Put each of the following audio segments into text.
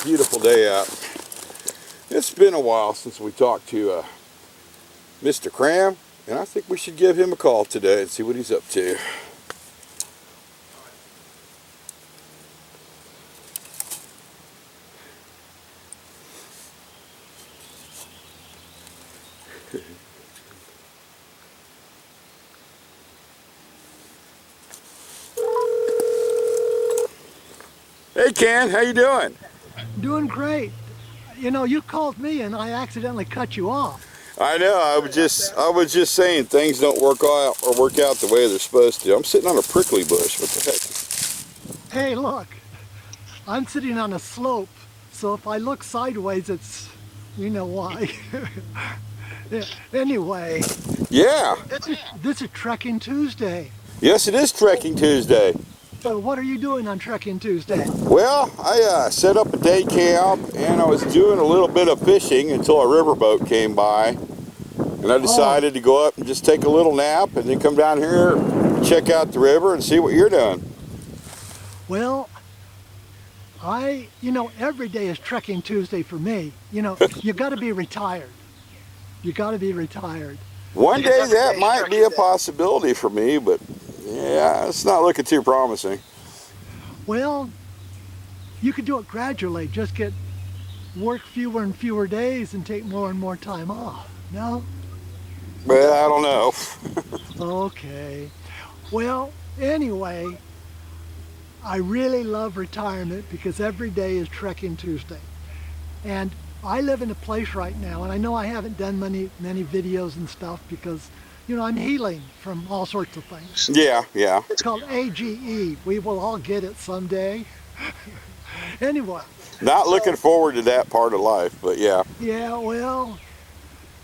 Beautiful day out. It's been a while since we talked to Mr. Kramm, and I think we should give him a call today and see what he's up to. Hey Ken, how you doing? Doing great. You know, you called me and I accidentally cut you off. I know. I was just saying things don't work out the way they're supposed to. I'm sitting on a prickly bush. What the heck? Hey, look, I'm sitting on a slope, so if I look sideways, it's, you know why. Yeah, anyway. Yeah. This is Trekking Tuesday. Yes, it is Trekking Tuesday. So what are you doing on Trekking Tuesday? Well, I set up a day camp and I was doing a little bit of fishing until a riverboat came by. And I decided to go up and just take a little nap and then come down here, check out the river and see what you're doing. Well, you know, every day is Trekking Tuesday for me. You know, you got to be retired. You got to be retired. One day that might be a possibility for me, but yeah, it's not looking too promising. Well, you could do it gradually. Just work fewer and fewer days and take more and more time off. No? Well, I don't know. Okay. Well, anyway, I really love retirement because every day is Trekking Tuesday. And I live in a place right now, and I know I haven't done many videos and stuff because, you know, I'm healing from all sorts of things. Yeah, yeah. It's called AGE. We will all get it someday. Anyway. Not looking forward to that part of life, but yeah. Yeah, well,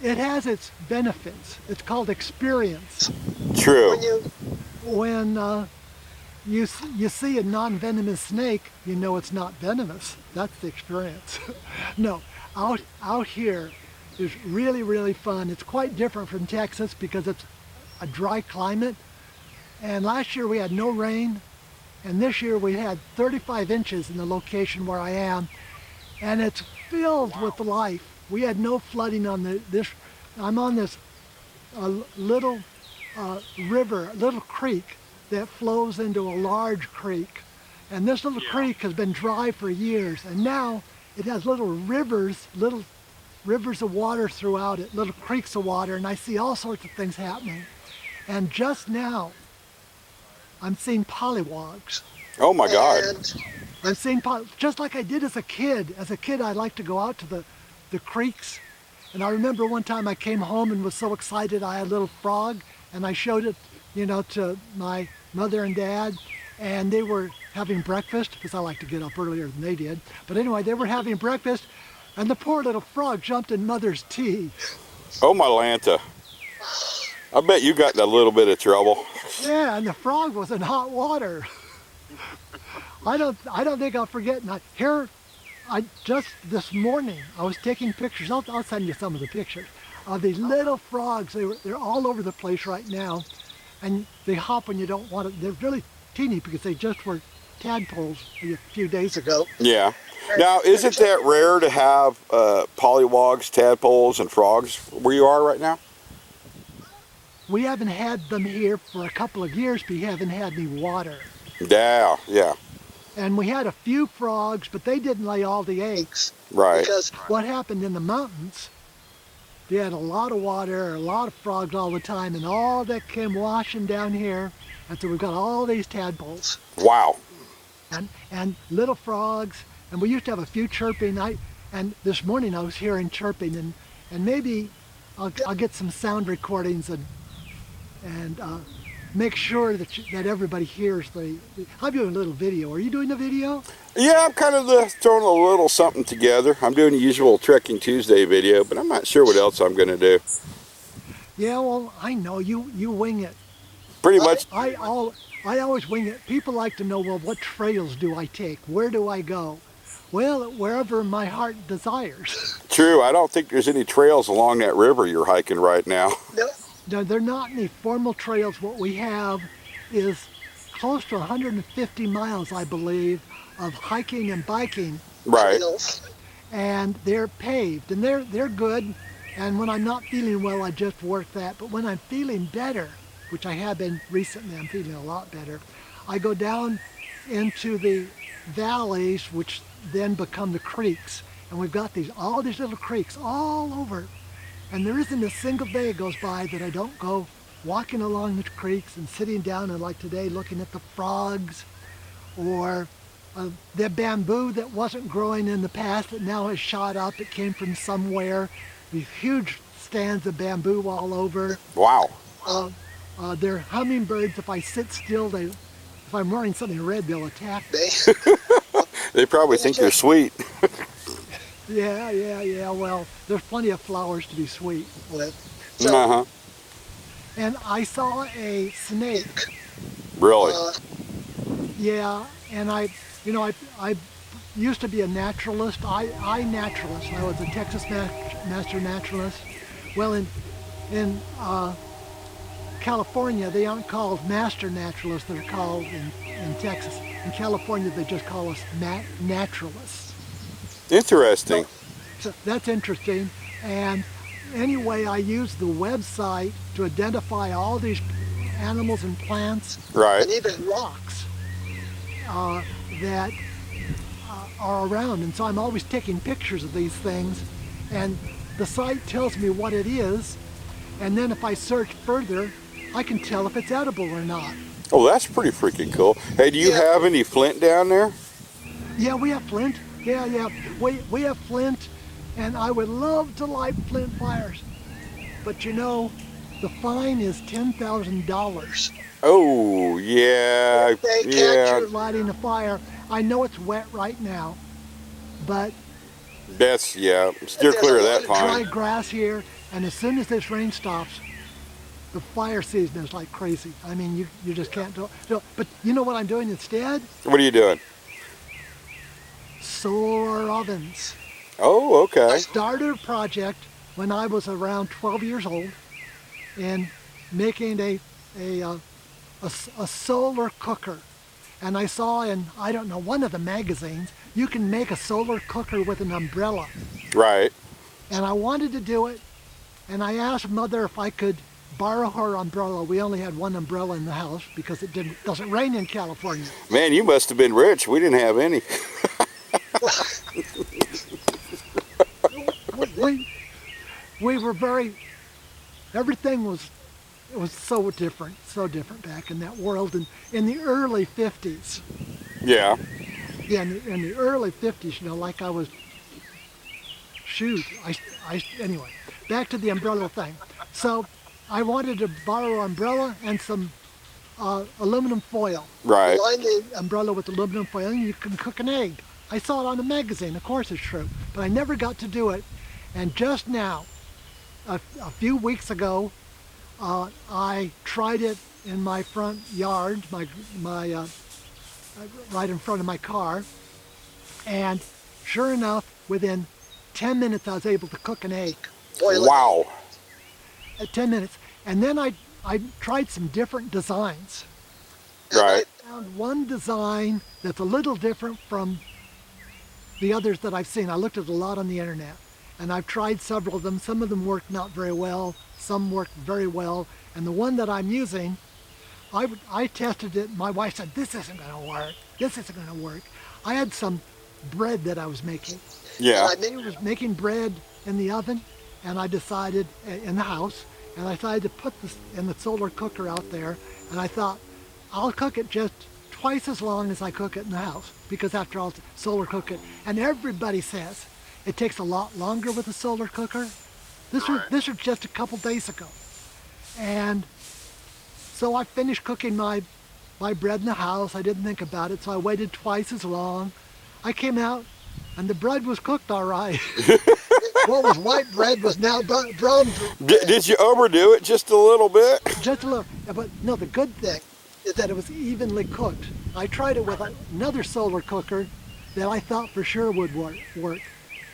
it has its benefits. It's called experience. True. When you see a non-venomous snake, you know it's not venomous. That's the experience. No, out here is really, really fun. It's quite different from Texas because it's a dry climate. And last year we had no rain, and this year we had 35 inches in the location where I am, and it's filled with life. We had no flooding on this. I'm on this little river, little creek that flows into a large creek. And this little creek has been dry for years, and now it has little rivers of water throughout it, little creeks of water, and I see all sorts of things happening. And just now, I'm seeing pollywogs. Oh my God. I'm seeing just like I did as a kid. As a kid, I liked to go out to the creeks. And I remember one time I came home and was so excited I had a little frog, and I showed it, you know, to my mother and dad, and they were having breakfast, because I like to get up earlier than they did. But anyway, they were having breakfast, and the poor little frog jumped in Mother's tea. Oh my Lanta. I bet you got in a little bit of trouble. Yeah, and the frog was in hot water. I don't think I'll forget. Just this morning, I was taking pictures. I'll send you some of the pictures of these little frogs. They're all over the place right now, and they hop when you don't want it. They're really teeny because they just were tadpoles a few days ago. Yeah. Now, isn't that rare to have pollywogs, tadpoles, and frogs where you are right now? We haven't had them here for a couple of years, but we haven't had any water. Yeah, yeah. And we had a few frogs, but they didn't lay all the eggs. Right. Because what happened in the mountains, they had a lot of water, a lot of frogs all the time, and all that came washing down here. And so we've got all these tadpoles. Wow. And little frogs, and we used to have a few chirping. And this morning I was hearing chirping, and maybe I'll get some sound recordings and make sure that everybody hears I'm doing a little video. Are you doing a video? Yeah, I'm kind of throwing a little something together. I'm doing the usual Trekking Tuesday video, but I'm not sure what else I'm going to do. Yeah, well, I know you wing it. Pretty much. I always wing it. People like to know, well, what trails do I take? Where do I go? Well, wherever my heart desires. True. I don't think there's any trails along that river you're hiking right now. No, they're not any formal trails. What we have is close to 150 miles, I believe, of hiking and biking Right. and they're paved, and they're good. And when I'm not feeling well, I just work that. But when I'm feeling better, which I have been recently, I'm feeling a lot better. I go down into the valleys, which then become the creeks, and we've got all these little creeks all over. And there isn't a single day goes by that I don't go walking along the creeks and sitting down, and like today, looking at the frogs or the bamboo that wasn't growing in the past that now has shot up. It came from somewhere. These huge stands of bamboo all over. Wow. They're hummingbirds. If I sit still, if I'm wearing something red, they'll attack me. They probably think you're sweet. Yeah. Well, there's plenty of flowers to be sweet with. Uh-huh. And I saw a snake. Really? Yeah, and I used to be a naturalist. I naturalist. I was a Texas master naturalist. Well, in California, they aren't called master naturalists. They're called in Texas. In California, they just call us naturalists. Interesting. So that's interesting. And anyway, I used the website to identify all these animals and plants, Right. and even rocks that are around. And so I'm always taking pictures of these things, and the site tells me what it is, and then if I search further, I can tell if it's edible or not. Oh, that's pretty freaking cool. Hey, do you have any flint down there? Yeah, we have flint. Yeah. We have flint, and I would love to light flint fires. But you know, the fine is $10,000. Oh, yeah. If they catch Yeah. you lighting a fire. I know it's wet right now, but That's, yeah. Steer clear of that dry pine. grass here, and as soon as this rain stops, the fire season is like crazy. I mean, you just can't do it. But you know what I'm doing instead? What are you doing? Solar ovens. Oh, I okay. started a project when I was around 12 years old in making a solar cooker. And I saw in, I don't know, one of the magazines, you can make a solar cooker with an umbrella. Right. And I wanted to do it, and I asked Mother if I could borrow her umbrella. We only had one umbrella in the house because it doesn't rain in California. Man, you must have been rich. We didn't have any. We were everything was so different back in that world. And in the early 50s, Yeah. yeah, in the early 50s, you know, like I was, anyway, back to the umbrella thing. So I wanted to borrow an umbrella and some aluminum foil. Right. Line the umbrella with aluminum foil and you can cook an egg. I saw it on a magazine, of course it's true, but I never got to do it. And just now, a few weeks ago, I tried it in my front yard, my right in front of my car, and sure enough, within 10 minutes I was able to cook an egg. Wow. 10 minutes. And then I tried some different designs. Right. I found one design that's a little different from the others that I've seen. I looked at a lot on the internet, and I've tried several of them. Some of them worked not very well, some worked very well, and the one that I'm using, I tested it. My wife said, this isn't going to work. This isn't going to work. I had some bread that I was making. Yeah. I was making bread in the oven, and I decided, in the house, and I decided to put this in the solar cooker out there, and I thought, I'll cook it just twice as long as I cook it in the house, because after all, it's solar cooking. And everybody says it takes a lot longer with a solar cooker. This was just a couple days ago. And so I finished cooking my bread in the house. I didn't think about it, so I waited twice as long. I came out, and the bread was cooked all right. What was white bread was now brown bread. Did you overdo it just a little bit? Just a little. But no, the good thing is that it was evenly cooked. I tried it with another solar cooker that I thought for sure would work.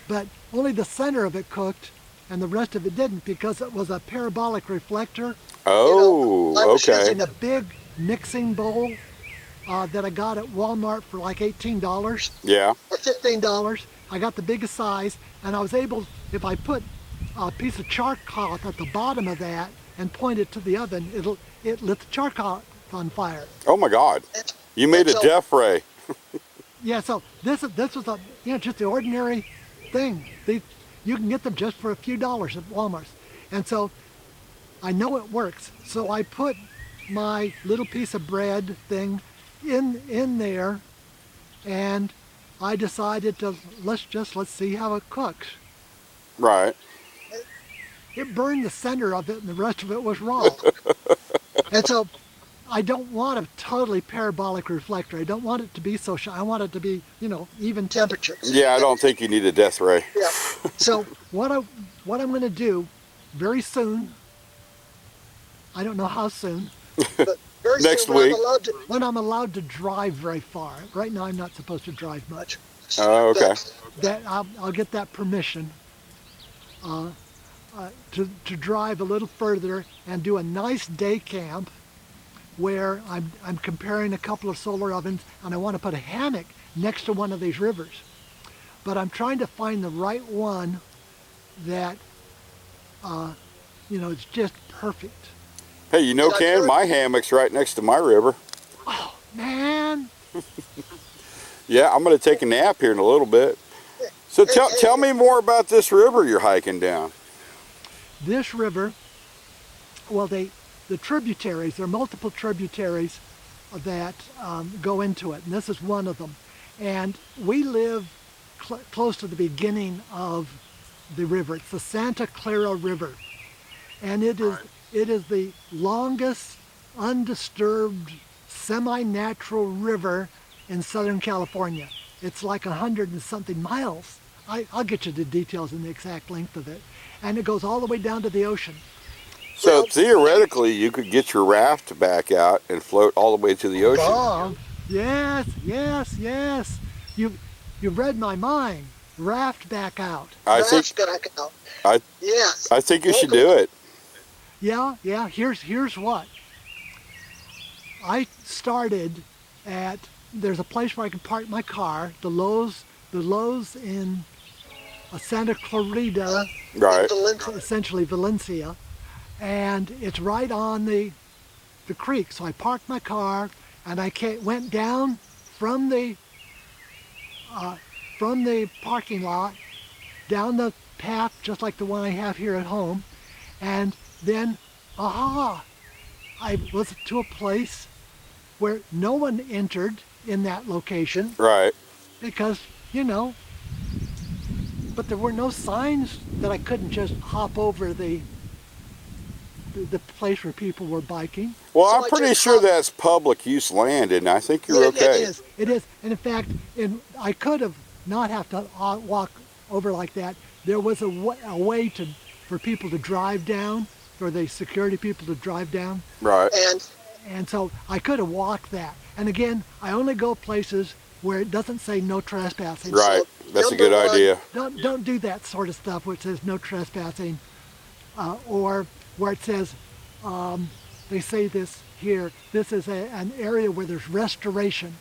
But only the center of it cooked, and the rest of it didn't, because it was a parabolic reflector. Oh, I was okay. using a big mixing bowl, that I got at Walmart for like $18 Yeah. or $15. I got the biggest size, and I was able, if I put a piece of charcoal at the bottom of that and point it to the oven, it lit the charcoal on fire. Oh my God. You made a death ray. Yeah, so this was a just the ordinary thing. You can get them just for a few dollars at Walmart, and so I know it works. So I put my little piece of bread thing in there, and I decided to let's see how it cooks. Right. It burned the center of it, and the rest of it was raw. And so I don't want a totally parabolic reflector. I don't want it to be so shy. I want it to be, even temperatures. Yeah, I don't think you need a death ray. Yeah. So what I'm going to do very soon, I don't know how soon, but very Next soon week. When I'm allowed to drive very far. Right now I'm not supposed to drive much. Oh, okay. That I'll get that permission to drive a little further and do a nice day camp where I'm comparing a couple of solar ovens, and I want to put a hammock next to one of these rivers. But I'm trying to find the right one that, is just perfect. Hey, Ken, my hammock's right next to my river. Oh, man. Yeah, I'm going to take a nap here in a little bit. So tell me more about this river you're hiking down. This river, well, the tributaries, there are multiple tributaries that go into it, and this is one of them. And we live close to the beginning of the river. It's the Santa Clara River, and it is the longest undisturbed semi-natural river in Southern California. It's like 100 and something miles. I'll get you the details and the exact length of it. And it goes all the way down to the ocean. So theoretically, you could get your raft back out and float all the way to the ocean. Oh, yes. You've read my mind. Raft back out. I think you should do it. Yeah. Here's what. I started at, there's a place where I can park my car, the Lowe's in Santa Clarita, right? Essentially Valencia, and it's right on the creek. So I parked my car, and I went down from the parking lot down the path just like the one I have here at home, and then I was to a place where no one entered in that location, right? Because but there were no signs that I couldn't just hop over the place where people were biking. Well, so I'm pretty sure that's public use land, and I think you're okay. It is. And in fact, I could have not have to walk over like that. There was a way for people to drive down, for the security people to drive down. Right. And so I could have walked that. And again, I only go places where it doesn't say no trespassing. Right. So that's a good idea. Don't do that sort of stuff where it says no trespassing, or where it says, they say this here, this is an area where there's restoration.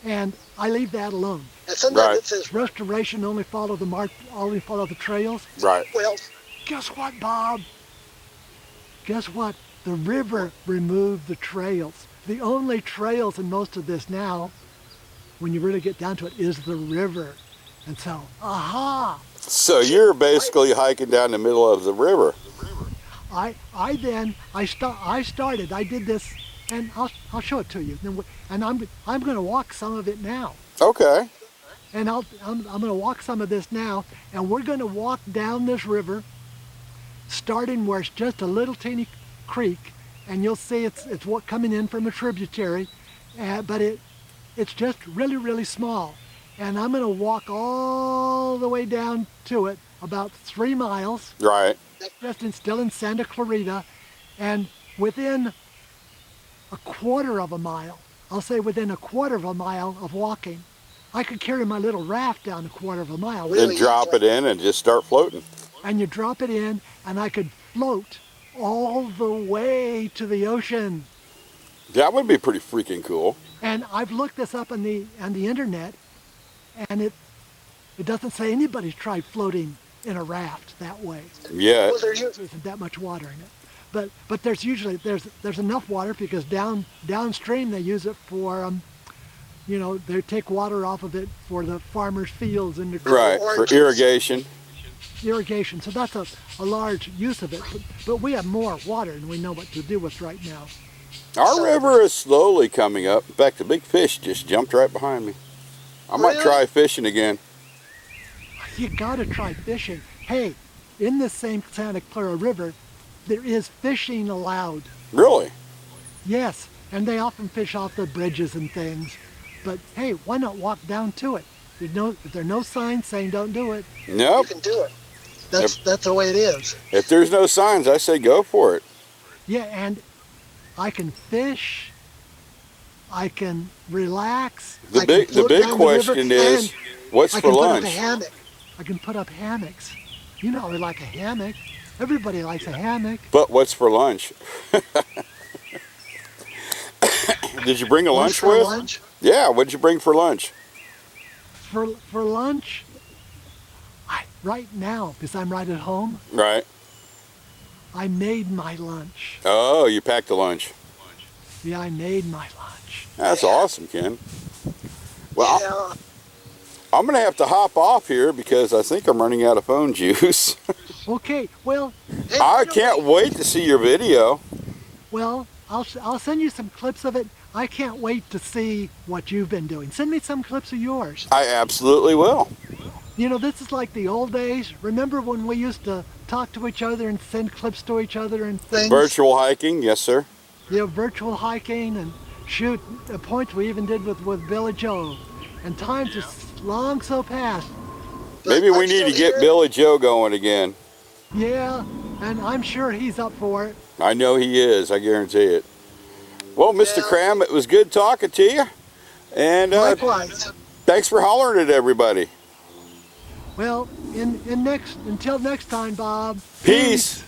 And I leave that alone. And sometimes it says restoration, only follow the trails. Right. Well, guess what, Bob? Guess what? The river removed the trails. The only trails in most of this now, when you really get down to it, is the river. And so, So you're basically hiking down the middle of the river. I started. I did this, and I'll show it to you. And I'm going to walk some of it now. Okay. And I'm going to walk some of this now, and we're going to walk down this river, starting where it's just a little teeny creek, and you'll see it's coming in from a tributary, but it's just really, really small. And I'm going to walk all the way down to it, about 3 miles. Right. Still in Santa Clarita, and within a quarter of a mile, I'll say within a quarter of a mile of walking, I could carry my little raft down a quarter of a mile. Then drop it in and just start floating. And you drop it in, and I could float all the way to the ocean. That would be pretty freaking cool. And I've looked this up on the internet, and it doesn't say anybody's tried floating in a raft that way. Yeah. Well, There isn't that much water in it. But there's usually there's enough water because downstream they use it for they take water off of it for the farmers' fields and the Right, for irrigation. irrigation. So that's a large use of it. But we have more water than we know what to do with right now. Our river is slowly coming up. In fact, the big fish just jumped right behind me. I might Really? try fishing again. You gotta try fishing. Hey, in this same Santa Clara River, there is fishing allowed. Really? Yes, and they often fish off the bridges and things. But hey, why not walk down to it? If there are no signs saying don't do it. You Nope. can do it. That's the way it is. If there's no signs, I say go for it. Yeah, and I can fish. I can relax. The I can big float down the river, question is, what's I for can put up lunch? a hammock. I can put up hammocks. You know, I like a hammock. Everybody likes a hammock. But what's for lunch? Did you bring a lunch For with? lunch? Yeah, what'd you bring for lunch? For lunch, right now, because I'm right at home, Right. I made my lunch. Oh, you packed a lunch. Yeah, I made my lunch. That's awesome, Ken. Well, Yeah. I'm going to have to hop off here because I think I'm running out of phone juice. Okay, well, Hey, I by the can't way, wait to see your video. I'll send you some clips of it. I can't wait to see what you've been doing. Send me some clips of yours. I absolutely will. You know, this is like the old days. Remember when we used to talk to each other and send clips to each other and Things. Virtual hiking, yes, sir. virtual hiking and shoot the points we even did with Billy Joe. And times are long so past. but Maybe we I'm need to still get here. Billy Joe going again. Yeah, and I'm sure he's up for it. I know he is, I guarantee it. Well, Mr. Yeah. Kramm, it was good talking to you. And Likewise. thanks for hollering at everybody. Well, until next time, Bob. Peace.